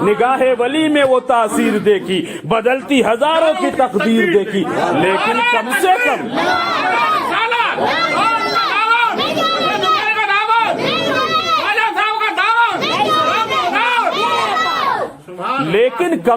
نگاہ ولی میں وہ تاثیر دیکھی، بدلتی ہزاروں کی تقدیر دیکھی، لیکن کم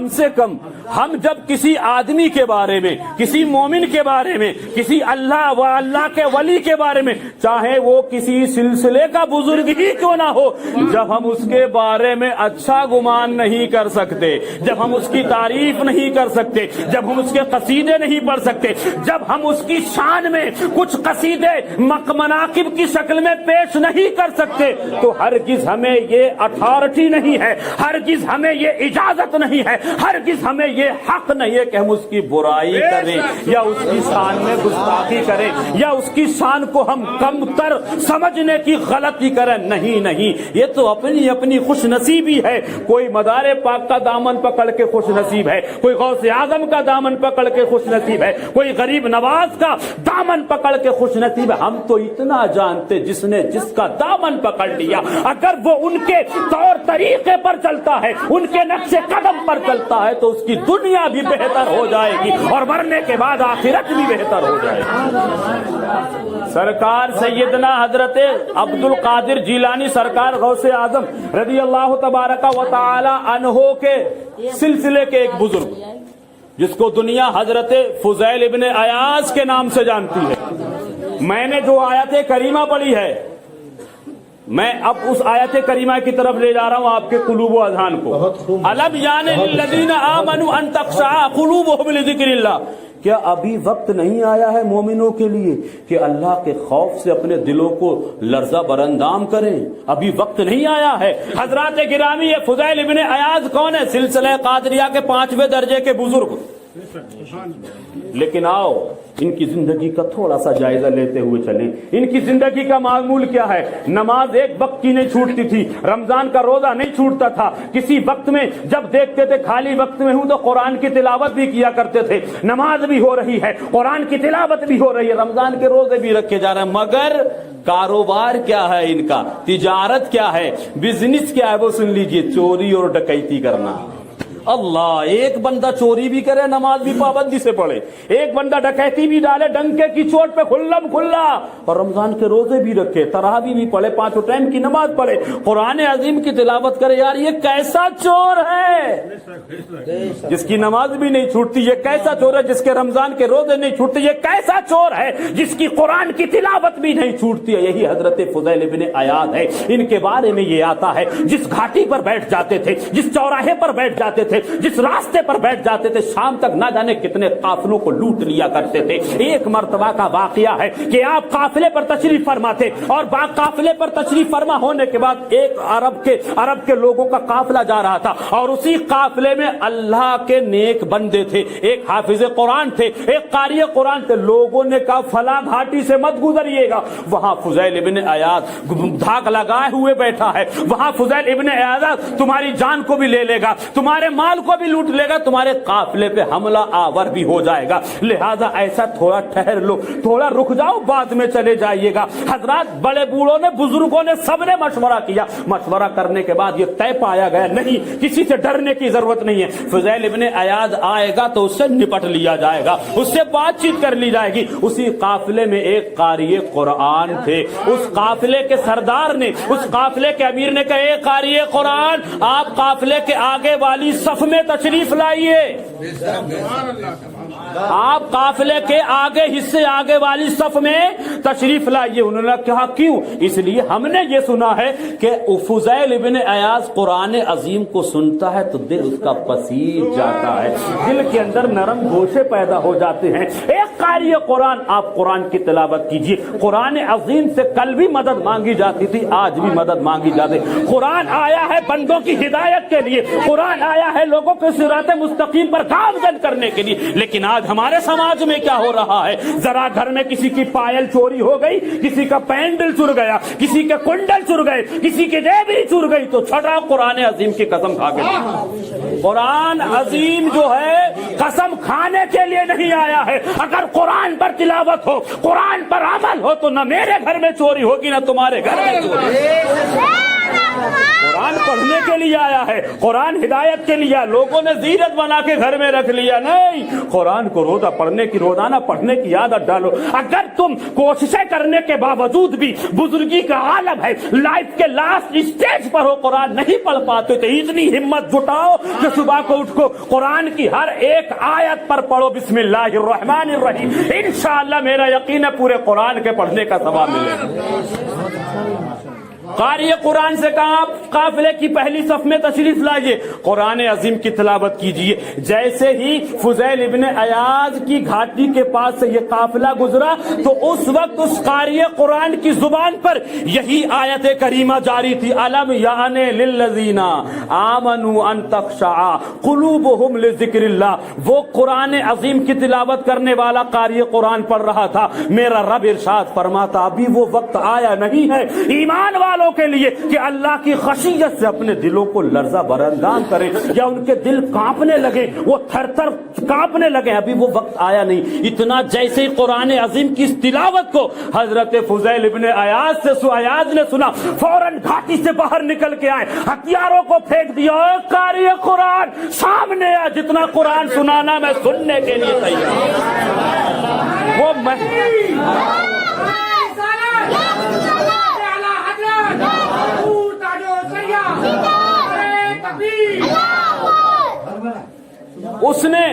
سے کم ہم جب کسی آدمی کے بارے میں، کسی مومن کے بارے میں، کسی اللہ و اللہ کے ولی کے بارے میں، چاہے وہ کسی سلسلے کا بزرگ ہی کیوں نہ ہو، جب ہم اس کے بارے میں اچھا گمان نہیں کر سکتے، جب ہم اس کی تعریف نہیں کر سکتے، جب ہم اس کے قصیدے نہیں پڑھ سکتے، جب ہم اس کی شان میں کچھ قصیدے مناقب کی شکل میں پیش نہیں کر سکتے، تو ہرگز ہمیں یہ اتھارٹی نہیں ہے، ہرگز ہمیں یہ اجازت نہیں ہے، ہرگز ہمیں یہ حق نہیں ہے کہ ہم اس کی برائی کریں یا اس کی شان میں گستاخی کریں یا اس کی شان کو ہم کم تر سمجھنے کی غلطی کریں۔ نہیں، یہ تو اپنی خوش نصیبی ہے۔ کوئی مدار پاک کا دامن پکڑ کے خوش نصیب ہے، کوئی غوث اعظم کا دامن پکڑ کے خوش نصیب ہے، کوئی غریب نواز کا دامن پکڑ کے خوش نصیب ہے۔ ہم تو اتنا جانتے، جس نے جس کا دامن پکڑ لیا، اگر وہ ان کے طور طریقے پر چلتا ہے، ان کے نقش قدم پر چلتا ہے، تو اس کی دنیا بھی بہتر ہو جائے گی اور مرنے کے بعد آخرت بھی بہتر ہو جائے گی۔ سرکار سیدنا حضرت عبد القادر جیلانی سرکار غوث اعظم رضی اللہ تبارک و تعالی عنہ کے سلسلے کے ایک بزرگ، جس کو دنیا حضرت فضیل ابن عیاض کے نام سے جانتی ہے۔ میں نے جو آیت کریمہ پڑھی ہے، میں اب اس آیت کریمہ کی طرف لے جا رہا ہوں آپ کے قلوب و اذہان کو۔ الم یان للذین آمنوا ان تخشع قلوبهم لذکر اللہ، کیا ابھی وقت نہیں آیا ہے مومنوں کے لیے کہ اللہ کے خوف سے اپنے دلوں کو لرزہ برندام کریں؟ ابھی وقت نہیں آیا ہے۔ حضرات گرامی، یہ فضیل ابن عیاض کون ہے؟ سلسلہ قادریہ کے 5ویں درجے کے بزرگ۔ لیکن آؤ ان کی زندگی کا تھوڑا سا جائزہ لیتے ہوئے چلیں۔ ان کی زندگی کا معمول کیا ہے؟ نماز ایک وقت کی نہیں چھوٹتی تھی، رمضان کا روزہ نہیں چھوٹتا تھا، کسی وقت میں جب دیکھتے تھے خالی وقت میں ہوں تو قرآن کی تلاوت بھی کیا کرتے تھے، نماز بھی ہو رہی ہے، قرآن کی تلاوت بھی ہو رہی ہے، رمضان کے روزے بھی رکھے جا رہے ہیں، مگر کاروبار کیا ہے ان کا؟ تجارت کیا ہے؟ بزنس کیا ہے؟ وہ سن لیجئے، چوری اور ڈکیتی کرنا۔ اللہ، ایک بندہ چوری بھی کرے، نماز بھی پابندی سے پڑھے، ایک بندہ ڈکیتی بھی ڈالے ڈنکے کی چوٹ پہ کھلم کھلا، اور رمضان کے روزے بھی رکھے، تراویح بھی پڑھے، 5 ٹائم کی نماز پڑھے، قرآن عظیم کی تلاوت کرے۔ یار یہ کیسا چور ہے جس کی نماز بھی نہیں چھوٹتی؟ یہ کیسا چور ہے جس کے رمضان کے روزے نہیں چھوٹتے؟ یہ کیسا چور ہے جس کی قرآن کی تلاوت بھی نہیں چھوٹتی ہے؟ یہی حضرت فضیل ابن عیاض ہے۔ ان کے بارے میں یہ آتا ہے، جس گھاٹی پر بیٹھ جاتے تھے، جس چوراہے پر بیٹھ جاتے تھے، جس راستے پر بیٹھ جاتے تھے، شام تک نہ جانے کتنے قافلوں کو لوٹ لیا کرتے تھے۔ ایک مرتبہ کا واقعہ ہے کہ آپ قافلے پر تشریف فرما تھے، اور قافلے پر تشریف فرما ہونے کے بعد ایک عرب کے لوگوں کا قافلہ جا رہا تھا، اور اسی قافلے میں اللہ کے نیک بندے تھے، ایک حافظ قرآن تھے، ایک قاری قرآن تھے۔ لوگوں نے کہا فلاں گھاٹی سے مت گزریے گا، وہاں فضیل ابن عیاض دھاک لگائے ہوئے بیٹھا ہے، وہاں فضیل ابن عیاض تمہاری جان کو بھی لے لے گا، تمہارے مال کو بھی لوٹ لے گا، تمہارے قافلے پہ حملہ آور بھی ہو جائے گا، لہذا ایسا تھوڑا ٹھہر لو، تھوڑا رک جاؤ، بعد میں چلے جائیے گا۔ حضرات، بڑے بوڑھوں نے، بزرگوں نے، سب نے مشورہ کیا، مشورہ کرنے کے بعد یہ طے پایا گیا نہیں، کسی سے ڈرنے کی ضرورت نہیں ہے، فضیل ابن عیاض آئے گا تو اس سے نپٹ لیا جائے گا، اس سے بات چیت کر لی جائے گی۔ اسی قافلے میں ایک قاری قرآن تھے، اس قافلے کے سردار نے، اس قافلے کے امیر نے کہا، اے قاری قرآن، آپ قافلے کے آگے والی صف میں تشریف لائیے، آپ قافلے کے آگے حصے، آگے والی صف میں تشریف لائیے۔ انہوں نے کہا کیوں؟ اس لیے ہم نے یہ سنا ہے کہ فضیل ابن عیاض قرآن عظیم کو سنتا ہے تو دل اس کا پسیج جاتا ہے، دل کے اندر نرم گوشے پیدا ہو جاتے ہیں۔ ایک قاری قرآن، آپ قرآن کی تلاوت کیجیے۔ قرآن عظیم سے کل بھی مدد مانگی جاتی تھی، آج بھی مدد مانگی جاتی۔ قرآن آیا ہے بندوں کی ہدایت کے لیے، قرآن آیا ہے لوگوں کو صراط مستقیم پر گامزن کرنے کے لیے، لیکن آج ہمارے سماج میں کیا ہو رہا ہے؟ ذرا گھر میں کسی کی پائل چوری ہو گئی، کسی کا پینڈل چور گیا، کسی کے کنڈل چور گئے، کسی کی جیبری چور گئی تو چھٹا قرآن عظیم کی قسم کھا کے۔ قرآن عظیم جو ہے قسم کھانے کے لیے نہیں آیا ہے۔ اگر قرآن پر تلاوت ہو، قرآن پر عمل ہو، تو نہ میرے گھر میں چوری ہوگی نہ تمہارے گھر میں چوری۔ قرآن پڑھنے کے لیے آیا ہے, قرآن ہدایت کے لیے. لوگوں نے زینت بنا کے گھر میں رکھ لیا. نہیں, قرآن کو روزہ پڑھنے کی, روزانہ پڑھنے کی عادت ڈالو. اگر تم کوششیں کرنے کے باوجود بھی بزرگی کا عالم ہے, لائف کے لاسٹ اسٹیج پر ہو, قرآن نہیں پڑھ پاتے تو اتنی ہمت جٹاؤ کہ صبح کو اٹھ کو قرآن کی ہر ایک آیت پر پڑھو بسم اللہ الرحمن الرحیم. انشاءاللہ میرا یقین ہے پورے قرآن کے پڑھنے کا ثواب ملے گا. قاری قرآن سے کہا قافلے کی پہلی صف میں تشریف لائیے, قرآن عظیم کی تلاوت کیجیے. جیسے ہی فضیل ابن عیاض کی گھاٹی کے پاس سے یہ قافلہ گزرا تو اس وقت اس قاری قرآن کی زبان پر یہی آیت کریمہ جاری تھی, الم یعن للذین آمنوا ان تخشع قلوبہم لذکر اللہ. وہ قرآن عظیم کی تلاوت کرنے والا قاری قرآن پڑھ رہا تھا. میرا رب ارشاد فرماتا ابھی وہ وقت آیا نہیں ہے ایمان والوں کے لیے کہ اللہ کی خشیت سے اپنے دلوں کو لرزہ برانداز کریں یا ان کے دل کانپنے لگے, وہ تھر تھر کانپنے لگے. ابھی وہ وقت آیا نہیں. اتنا جیسے ہی قرآن عظیم کی اس تلاوت کو حضرت فضیل ابن عیاض نے سنا, فوراً گھاٹی سے باہر نکل کے آئے, ہتھیاروں کو پھینک دیا. قاری قرآن سامنے آ, جتنا قرآن سنانا میں سننے کے لیے تیار. وہ اس نے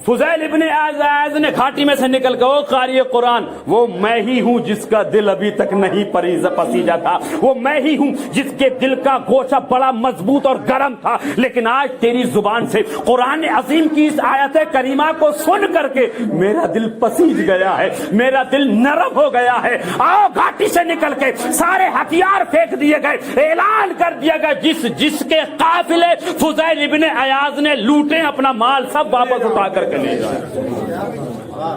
فضیل ابن عیاض نے گھاٹی میں سے نکل کر, وہ قاری قرآن وہ میں ہی ہوں جس کا دل ابھی تک نہیں پسیجا تھا, وہ میں ہی ہوں جس کے دل کا گوشہ بڑا مضبوط اور گرم تھا, لیکن آج تیری زبان سے قرآن عظیم کی اس آیت کریمہ کو سن کر کے میرا دل پسیج گیا ہے, میرا دل نرم ہو گیا ہے. آؤ گھاٹی سے نکل کے سارے ہتھیار پھینک دیے گئے, اعلان کر دیا گیا جس کے قافلے فضیل ابن عیاض نے لوٹے اپنا مال سب واپس اٹھا کر کے لے جائے.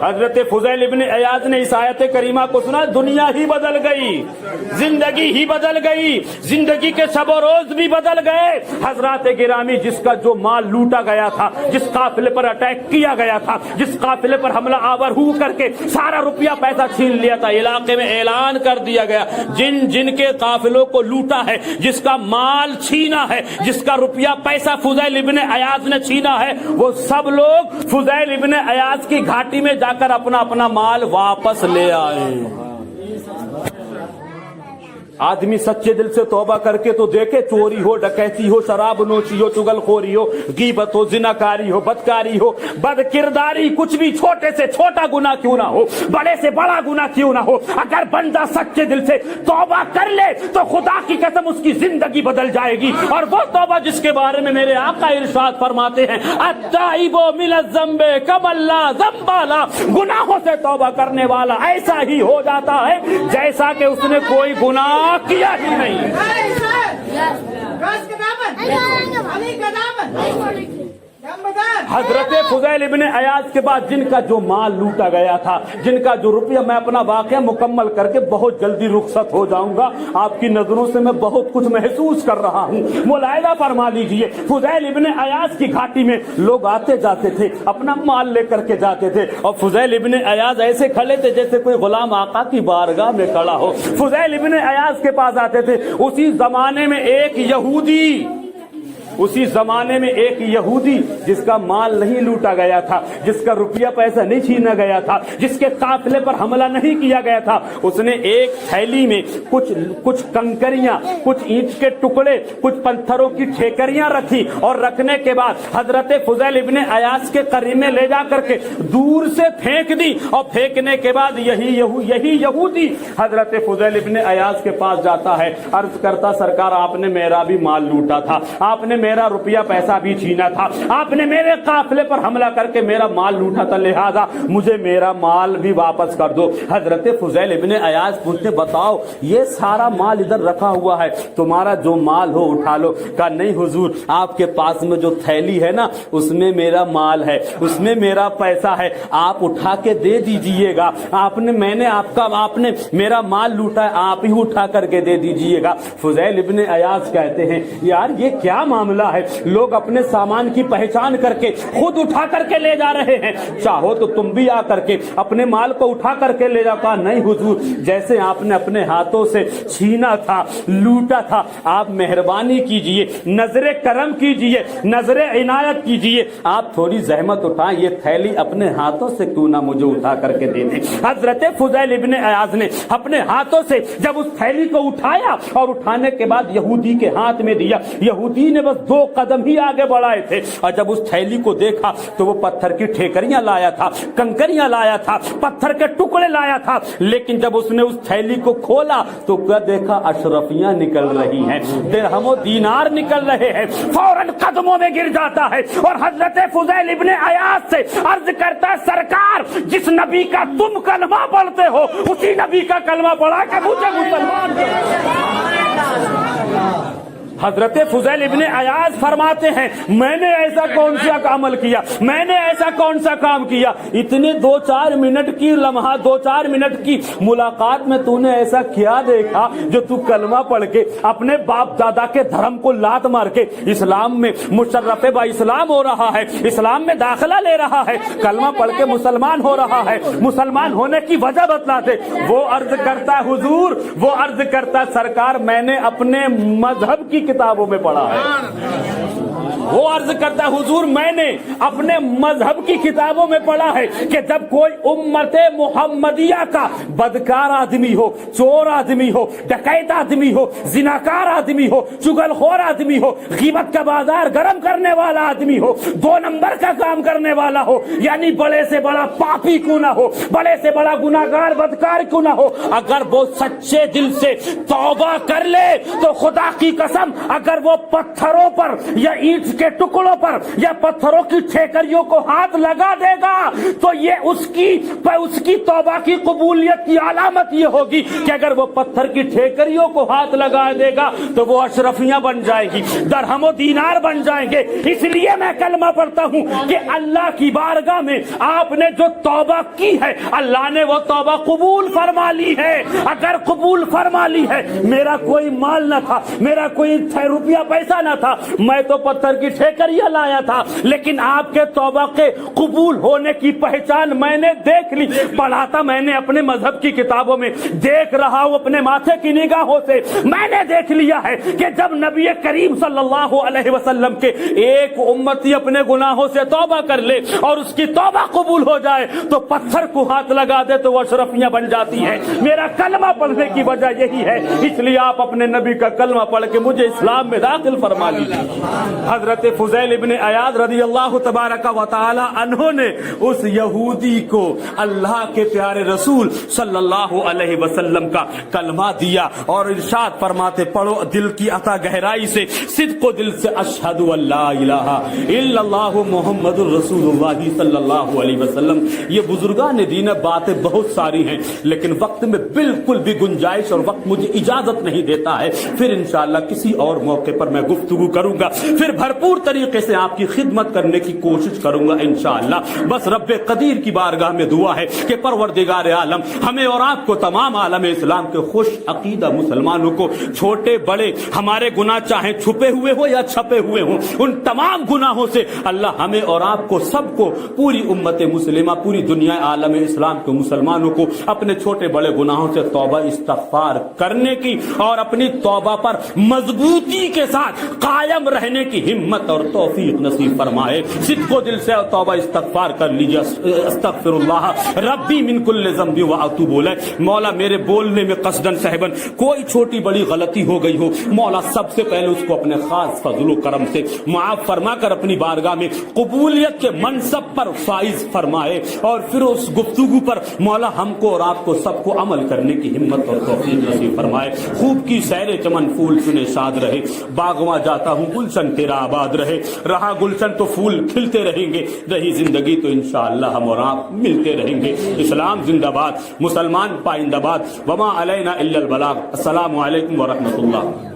حضرت فضیل ابن عیاض نے اس آیت کریمہ کو سنا, دنیا ہی بدل گئی, زندگی ہی بدل گئی, زندگی کے شب و روز بھی بدل گئے. حضرات گرامی, جس کا جو مال لوٹا گیا تھا, جس قافلے پر اٹیک کیا گیا تھا, جس قافلے پر حملہ آور ہو کر کے سارا روپیہ پیسہ چھین لیا تھا, علاقے میں اعلان کر دیا گیا جن کے قافلوں کو لوٹا ہے, جس کا مال چھینا ہے, جس کا روپیہ پیسہ فضیل ابن عیاض نے چھینا ہے, وہ سب لوگ فضیل ابن عیاض کی گھاٹی میں جا کر اپنا مال واپس لے آئے. آدمی سچے دل سے توبہ کر کے تو دیکھے, چوری ہو, ڈکیتی ہو, شراب نوشی ہو, چغل خوری ہو, غیبت ہو, زناکاری ہو, بدکاری ہو, بد کرداری, کچھ بھی چھوٹے سے چھوٹا گناہ کیوں نہ ہو, بڑے سے بڑا گناہ کیوں نہ ہو, اگر بندہ سچے دل سے توبہ کر لے تو خدا کی قسم اس کی زندگی بدل جائے گی. اور وہ توبہ جس کے بارے میں میرے آقا ارشاد فرماتے ہیں, التائب من الذنب کمن لا ذنب لہ, گناہوں سے توبہ کرنے والا ایسا ہی ہو جاتا ہے جیسا کہ اس نے کوئی گناہ کیا ہی نہیں. حضرت فضیل ابن عیاض کے بعد جن کا جو مال لوٹا گیا تھا, جن کا جو روپیہ, میں اپنا واقعہ مکمل کر کے بہت جلدی رخصت ہو جاؤں گا, آپ کی نظروں سے میں بہت کچھ محسوس کر رہا ہوں, ملاحظہ فرما لیجئے. فضیل ابن عیاض کی گھاٹی میں لوگ آتے جاتے تھے, اپنا مال لے کر کے جاتے تھے, اور فضیل ابن عیاض ایسے کھڑے تھے جیسے کوئی غلام آقا کی بارگاہ میں کھڑا ہو. فضیل ابن عیاض کے پاس آتے تھے. اسی زمانے میں ایک یہودی جس کا مال نہیں لوٹا گیا تھا, جس کا روپیہ پیسہ نہیں چھینا گیا تھا, جس کے قافلے پر حملہ نہیں کیا گیا تھا, اس نے ایک تھیلی میں کچھ کنکریاں, کچھ اینٹ کے ٹکڑے, کچھ پتھروں کی ٹھیکریاں رکھی, اور رکھنے کے بعد حضرت فضیل ابن عیاض کے قریب میں لے جا کر کے دور سے پھینک دی. اور پھینکنے کے بعد یہی یہودی حضرت فضیل ابن عیاض کے پاس جاتا ہے, عرض کرتا سرکار آپ نے میرا بھی مال لوٹا تھا, آپ نے میرا روپیہ پیسہ بھی چھینا تھا, آپ نے میرے قافلے پر حملہ کر کے میرا مال لوٹا تھا, لہذا مجھے میرا مال بھی واپس کر دو. حضرت فضیل ابن عیاض پوچھتے بتاؤ یہ سارا مال ادھر رکھا ہوا ہے, تمہارا جو مال ہو اٹھا لو. کہا نہیں حضور, آپ کے پاس میں جو تھیلی ہے نا اس میں میرا مال ہے, اس میں میرا پیسہ ہے, آپ اٹھا کے دے دیجئے گا. آپ نے میرا مال لوٹا ہے, آپ ہی اٹھا کر کے دے دیجئے گا. فضیل ابن عیاض کہتے ہیں یار یہ کیا معاملہ معاملہ ہے, لوگ اپنے سامان کی پہچان کر کے خود اٹھا کر کے لے جا رہے ہیں, چاہو تو تم بھی آ کر کے اپنے مال کو اٹھا کر کے لے جا. کہا نہیں حضور, جیسے آپ نے اپنے ہاتھوں سے چھینا تھا, لوٹا تھا, آپ مہربانی کیجئے, نظر کرم کیجئے, نظر عنایت کیجئے, آپ تھوڑی زحمت اٹھائیں, یہ تھیلی اپنے ہاتھوں سے کیوں نہ مجھے اٹھا کر کے دے دیں. حضرت فضیل ابن عیاض نے اپنے ہاتھوں سے جب اس تھیلی کو اٹھایا اور اٹھانے کے بعد یہودی کے ہاتھ میں دیا, یہودی نے بس 2 قدم ہی آگے بڑھائے تھے, اور جب اس تھیلی کو دیکھا تو وہ پتھر کی ٹھیکریاں لایا تھا, کنکریاں لایا تھا, پتھر کے ٹکڑے لایا تھا, لیکن جب اس نے اس تھیلی کو کھولا تو کیا دیکھا, اشرفیاں نکل رہی ہیں, درہم و دینار نکل رہے ہیں, فوراً قدموں میں گر جاتا ہے اور حضرت فضیل ابن عیاض سے عرض کرتا ہے, سرکار جس نبی کا تم کلمہ پڑھتے ہو اسی نبی کا کلمہ پڑھا کہ مجھے مسلمان کرو. حضرت فضیل ابن عیاض فرماتے ہیں, میں نے ایسا کون سا عمل کیا, میں نے ایسا کون سا کام کیا, اتنے 2-4 منٹ کی لمحہ 2-4 منٹ کی ملاقات میں تو نے ایسا کیا دیکھا جو تو کلمہ پڑھ کے اپنے باپ دادا کے دھرم کو لات مار کے اسلام میں مشرف با اسلام ہو رہا ہے, اسلام میں داخلہ لے رہا ہے, کلمہ پڑھ کے مسلمان ہو رہا ہے, مسلمان ہونے کی وجہ بتلاتے. وہ عرض کرتا ہے حضور, وہ عرض کرتا سرکار میں نے اپنے مذہب کی کتابوں میں پڑھا ہے. وہ عرض کرتا حضور میں نے اپنے مذہب کی کتابوں میں پڑھا ہے کہ جب کوئی امت محمدیہ کا بدکار آدمی ہو, چور آدمی ہو, ڈکیت آدمی ہو, زناکار آدمی ہو, چغل خور آدمی ہو, غیبت کا بازار گرم کرنے والا آدمی ہو, 2 نمبر کا کام کرنے والا ہو, یعنی بڑے سے بڑا پاپی کیوں نہ ہو, بڑے سے بڑا گناہگار بدکار کیوں نہ ہو, اگر وہ سچے دل سے توبہ کر لے تو خدا کی قسم اگر وہ پتھروں پر یا اینٹ کے ٹکڑوں پر یا پتھروں کی ٹھیکریوں کو ہاتھ لگا دے گا تو یہ اس کی توبہ کی قبولیت کی علامت یہ ہوگی کہ اگر وہ پتھر کی ٹھیکریوں کو ہاتھ لگا دے گا تو وہ اشرفیاں بن جائیں گی, درہم و دینار بن جائیں گے. اس لیے میں کلمہ پڑھتا ہوں کہ اللہ کی بارگاہ میں آپ نے جو توبہ کی ہے اللہ نے وہ توبہ قبول فرما لی ہے. اگر قبول فرما لی ہے, میرا کوئی مال نہ تھا, میرا کوئی روپیہ پیسہ نہ تھا, میں تو پتھر کی ٹھیکریاں لایا تھا, لیکن آپ کے توبہ کے قبول ہونے کی پہچان میں نے دیکھ لی. پڑھا تھا میں نے اپنے مذہب کی کتابوں میں, دیکھ رہا ہوں اپنے ماتھے کی نگاہوں سے, میں نے دیکھ لیا ہے کہ جب نبی کریم صلی اللہ علیہ وسلم کے ایک امتی اپنے گناہوں سے توبہ کر لے اور اس کی توبہ قبول ہو جائے تو پتھر کو ہاتھ لگا دے تو وہ اشرفیاں بن جاتی ہیں. میرا کلمہ پڑھنے کی وجہ یہی ہے, اس لیے آپ اپنے نبی کا کلمہ پڑھ کے مجھے اسلام میں داخل فرما لیجیے. حضرت فضیل ابن عیاض رضی اللہ تبارک و تعالی عنہ نے اس یہودی کو اللہ کے پیارے رسول صلی اللہ علیہ وسلم کا کلمہ دیا اور ارشاد فرماتے, پڑھو دل کی عطا گہرائی سے, صدق و دل سے, اشہد ان لا الہ الا اللہ محمد الرسول اللہ صلی اللہ علیہ وسلم. یہ بزرگان دین باتیں بہت ساری ہیں لیکن وقت میں بالکل بھی گنجائش اور وقت مجھے اجازت نہیں دیتا ہے. پھر انشاءاللہ کسی اور موقع پر میں گفتگو کروں گا, پھر بھرپور طریقے سے آپ کی خدمت کرنے کی کوشش کروں گا انشاءاللہ. بس رب قدیر کی بارگاہ میں دعا ہے کہ پروردگار عالم ہمیں اور آپ کو, تمام عالم اسلام کے خوش عقیدہ مسلمانوں کو, چھوٹے بڑے ہمارے گناہ چاہے چھپے ہوئے ہو یا چھپے ہوئے ہوں, ان تمام گناہوں سے اللہ ہمیں اور آپ کو سب کو, پوری امت مسلمہ, پوری دنیا عالم اسلام کے مسلمانوں کو اپنے چھوٹے بڑے گناہوں سے توبہ استغفار کرنے کی اور اپنی توبہ پر مضبوطی کے ساتھ قائم رہنے کی ہمت اور توفیق نصیب فرمائے. صدق و دل سے توبہ استغفار کر لیجیے. استغفر اللہ ربی من کل ذنب و اتوب الیہ. مولا میرے بولنے میں قصدن صاحبن کوئی چھوٹی بڑی غلطی ہو گئی ہو, مولا سب سے پہلے اس کو اپنے خاص فضل و کرم سے معاف فرما کر اپنی بارگاہ میں قبولیت کے منصب پر فائز فرمائے, اور پھر اس گفتگو پر مولا ہم کو اور آپ کو سب کو عمل کرنے کی ہمت اور توفیق نصیب فرمائے. خوب کی سیر چمن پھول چنے شاد رہے, باغواں جاتا ہوں گلشن تیرا آباد رہے, رہا گلشن تو پھول کھلتے رہیں گے, رہی زندگی تو انشاءاللہ ہم اور آپ ملتے رہیں گے. اسلام زندہ باد, مسلمان پائندہ باد, وما علینا الا البلاغ. السلام علیکم ورحمۃ اللہ.